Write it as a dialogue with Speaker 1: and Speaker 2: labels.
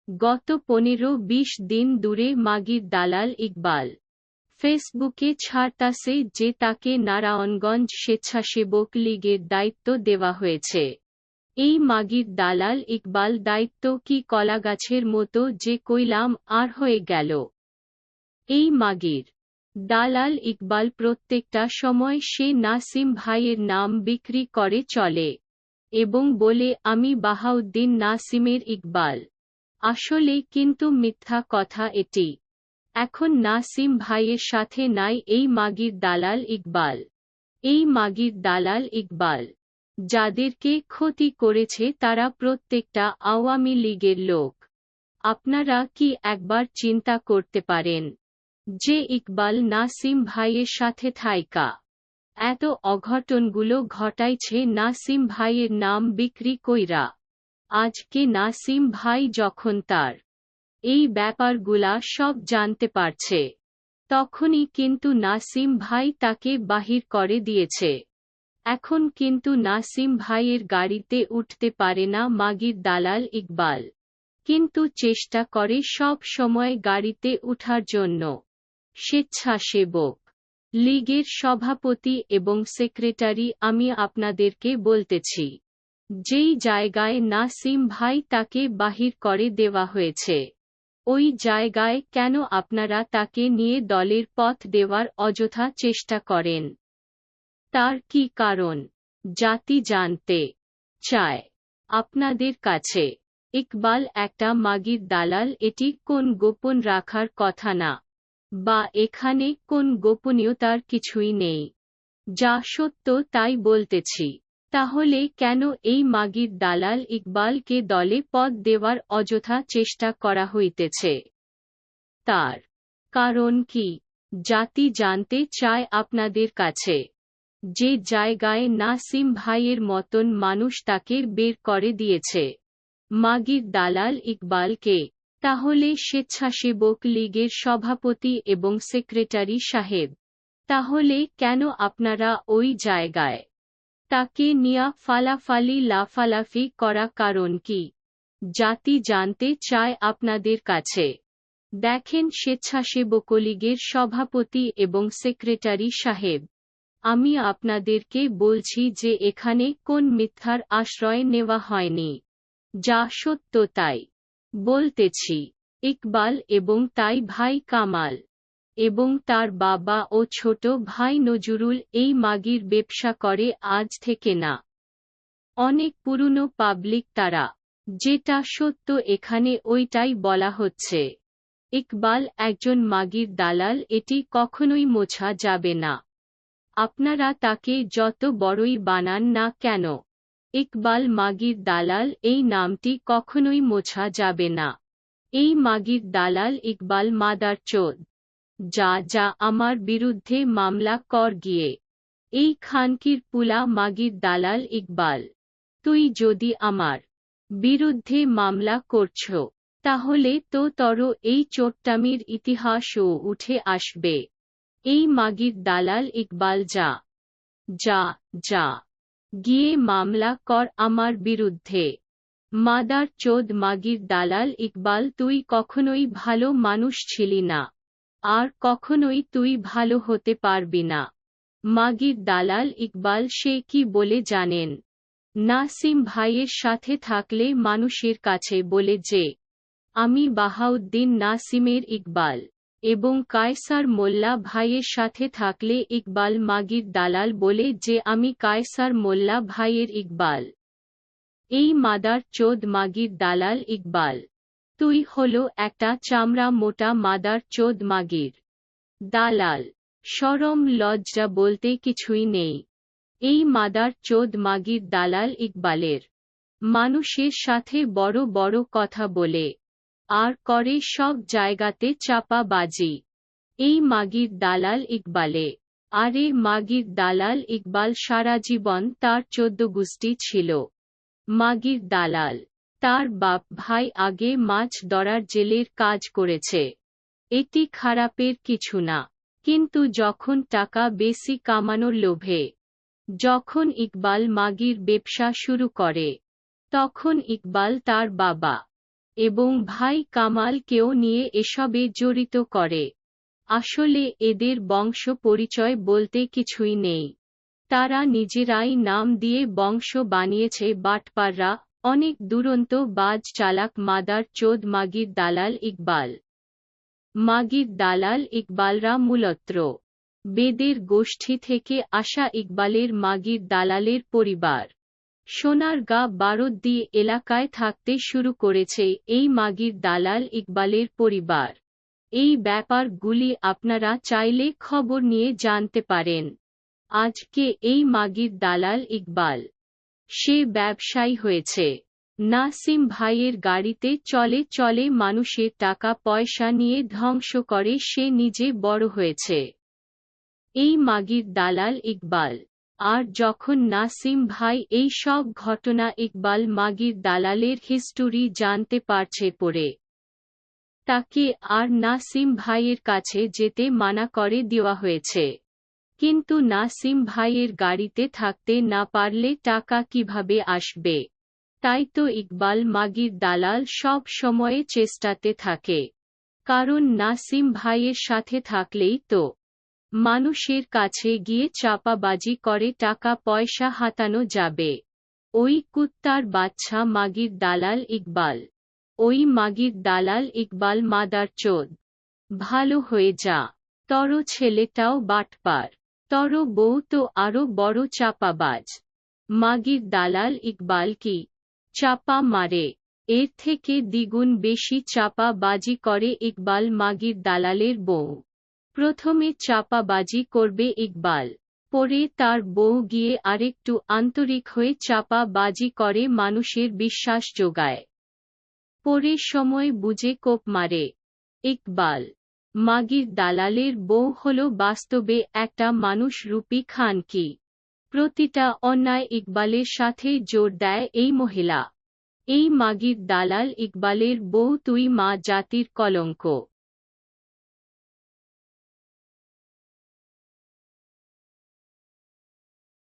Speaker 1: গত 15-20 দিন দূরে মাগির দালাল ইকবাল ফেসবুকে ছাড়তাছে যে তাকে নারায়ণগঞ্জ স্বেচ্ছাসেবক লীগের দায়িত্ব দেওয়া হয়েছে। এই মাগির দালাল ইকবাল দায়িত্ব কি কলাগাছের মতো যে কইলাম আর হয়ে গেল। এই মাগির দালাল ইকবাল প্রত্যেকটা সময় সে নাসিম ভাইয়ের নাম বিক্রি করে চলে এবং বলে আমি বাহাউদ্দিন নাসিমের ইকবাল। আসলে কিন্তু মিথ্যা কথা এটি। এখন নাসিম ভাইয়ের সাথে নাই এই মাগির দালাল ইকবাল। এই মাগির দালাল ইকবাল যাদেরকে ক্ষতি করেছে তারা প্রত্যেকটা আওয়ামী লীগের লোক। আপনারা কি একবার চিন্তা করতে পারেন যে ইকবাল নাসিম ভাইয়ের সাথে থাইকা এত অঘটনগুলো ঘটাইছে নাসিম ভাইয়ের নাম বিক্রি কইরা। আজকে নাসিম ভাই যখন তার এই ব্যাপারগুলা সব জানতে পারছে তখনই কিন্তু নাসিম ভাই তাকে বাহির করে দিয়েছে। এখন কিন্তু নাসিম ভাইয়ের গাড়িতে উঠতে পারে না মাগির দালাল ইকবাল, কিন্তু চেষ্টা করে সব সময় গাড়িতে উঠার জন্য। স্বেচ্ছাসেবক লীগের সভাপতি এবং সেক্রেটারি আমি আপনাদেরকে বলতেছি, যেই জায়গায় নাসিম ভাই তাকে বাহির করে দেওয়া হয়েছে ওই জায়গায় কেন আপনারা তাকে নিয়ে দলের পথ দেওয়ার অযথা চেষ্টা করেন? তার কি কারণ জাতি জানতে চায় আপনাদের কাছে। ইকবাল একটা মাগির দালাল, এটি কোন গোপন রাখার কথা না, বা এখানে কোন গোপনীয়তার কিছুই নেই। যা সত্য তাই বলতেছি। তাহলে কেন এই মাগির দালাল ইকবালকে দলে পদ দেওয়ার অযথা চেষ্টা করা হইতেছে? তার কারণ কি জাতি জানতে চায় আপনাদের কাছে। যে জায়গায় নাসিম ভাইয়ের মতন মানুষ তাকে বের করে দিয়েছে মাগির দালাল ইকবালকে, তাহলে স্বেচ্ছাসেবক লীগের সভাপতি এবং সেক্রেটারি সাহেব, তাহলে কেন আপনারা ওই জায়গায় তাকে নিয়া ফালাফালি লাফালাফি করা কারণ কি জাতি জানতে চায় আপনাদের কাছে। দেখেন স্বেচ্ছাসেবক লীগের সভাপতি এবং সেক্রেটারি সাহেব, আমি আপনাদেরকে বলছি যে এখানে কোন মিথ্যার আশ্রয় নেওয়া হয়নি, যা সত্য তাই বলতেছি। ইকবাল এবং তাই ভাই কামাল এবং তার বাবা ও ছোট ভাই নজরুল এই মাগির ব্যবসা করে আজ থেকে না, অনেক পুরনো পাবলিক তারা। যেটা সত্য এখানে ওইটাই বলা হচ্ছে। ইকবাল একজন মাগির দালাল, এটি কখনোই মোছা যাবে না। আপনারা তাকে যত বড়ই বানান না কেন, ইকবাল মাগির দালাল এই নামটি কখনোই মোছা যাবে না। এই মাগির দালাল ইকবাল মাদারচোদ, যা যা আমার বিরুদ্ধে মামলা কর গিয়ে। এই খানকির পুলা মাগির দালাল ইকবাল, তুই যদি আমার বিরুদ্ধে মামলা করছ তাহলে তো তর এই চোট্টামির ইতিহাসও উঠে আসবে। এই মাগির দালাল ইকবাল যা যা যা গিয়ে মামলা কর আমার বিরুদ্ধে। মাদারচোদ মাগির দালাল ইকবাল, তুই কখনোই ভালো মানুষ ছিলি না, আর কখনোই তুই ভালো হতে পারবি না। মাগির দালাল ইকবাল সে কি বলে জানেন? নাসিম ভাইয়ের সাথে থাকলে মানুষের কাছে বলে যে আমি বাহাউদ্দিন নাসিমের ইকবাল, এবং কায়সার মোল্লা ভাইয়ের সাথে থাকলে ইকবাল মাগির দালাল বলে যে আমি কায়সার মোল্লা ভাইয়ের ইকবাল। এই মাদারচোদ মাগির দালাল ইকবাল, তুই হলো একটা চামড়া মোটা মাদারচোদ মাগির দালাল। শরম লজ্জা বলতে কিছুই নেই। এই মাদারচোদ মাগির দালাল ইকবালের মানুষের সাথে বড় বড় কথা বলে আর করে সব জায়গাতে চাপাবাজি। এই মাগির দালাল ইকবালে, আরে মাগির দালাল ইকবাল সারা জীবন তার 14 গোষ্ঠী ছিল মাগির দালাল। তার বাপ ভাই আগে মাছ ধরার জেলের কাজ করেছে, এটি খারাপের কিছু না। কিন্তু যখন টাকা বেশি কামানোর লোভে যখন ইকবাল মাগির ব্যবসা শুরু করে, তখন ইকবাল তার বাবা এবং ভাই কামালকেও নিয়ে এসবে জড়িত করে। আসলে এদের বংশ পরিচয় বলতে কিছুই নেই। তারা নিজেরাই নাম দিয়ে বংশ বানিয়েছে বাটপাররা, অনেক দুরন্ত বাজ চালাক মাদার চোদ মাগির দালাল ইকবাল। মাগির দালাল ইকবালরা মূলত্র বেদের গোষ্ঠী থেকে আসা ইকবালের মাগির দালালের পরিবার সোনারগাঁ বারোদ্দি এলাকায় থাকতে শুরু করেছে এই মাগির দালাল ইকবালের পরিবার। এই ব্যাপারগুলি আপনারা চাইলে খবর নিয়ে জানতে পারেন। আজকে এই মাগির দালাল ইকবাল সে ব্যবসায়ী হয়েছে। নাসিম ভাইয়ের গাড়িতে চলে চলে মানুষের টাকা পয়সা নিয়ে ধ্বংস করে সে নিজে বড় হয়েছে। এই মাগির দালাল ইকবাল। আর যখন নাসিম ভাই এই সব ঘটনা ইকবাল মাগির দালালের হিস্টোরি জানতে পারছে পড়ে, তাকে আর নাসিম ভাইয়ের কাছে যেতে মানা করে দেওয়া হয়েছে। কিন্তু নাসিম ভাইয়ের গাড়িতে থাকতে না পারলে টাকা কিভাবে আসবে? তাই তো ইকবাল মাগির দালাল সব সময়ে চেষ্টাতে থাকে। কারণ নাসিম ভাইয়ের সাথে থাকলেই তো মানুষের কাছে গিয়ে চাপাবাজি করে টাকা পয়সা হাতানো যাবে। ওই কুত্তার বাচ্চা মাগির দালাল ইকবাল। ওই মাগির দালাল ইকবাল মাদারচোদ। ভালো হয়ে যা। তর ছেলেটাও বাটপার। তর বউ তো আরো বড় চাপাবাজ। মাগির দালাল ইকবাল কি চাপা মারে? এর থেকে দ্বিগুণ বেশি চাপা বাজি করে ইকবাল মাগির দালালের বউ। প্রথমে চাপাবাজি করবে ইকবাল, পরে তার বউ গিয়ে আরেকটু আন্তরিক হয়ে চাপা বাজি করে মানুষের বিশ্বাস জোগায়। পরে সময় বুঝে কোপ মারে। ইকবাল মাগির দালালের বউ হল বাস্তবে একটা মানুষরূপী খানকি। প্রতিটা অন্যায় ইকবালের সাথে জোর দেয় এই মহিলা। এই মাগির দালাল ইকবালের বউ তুই মা জাতির কলঙ্ক।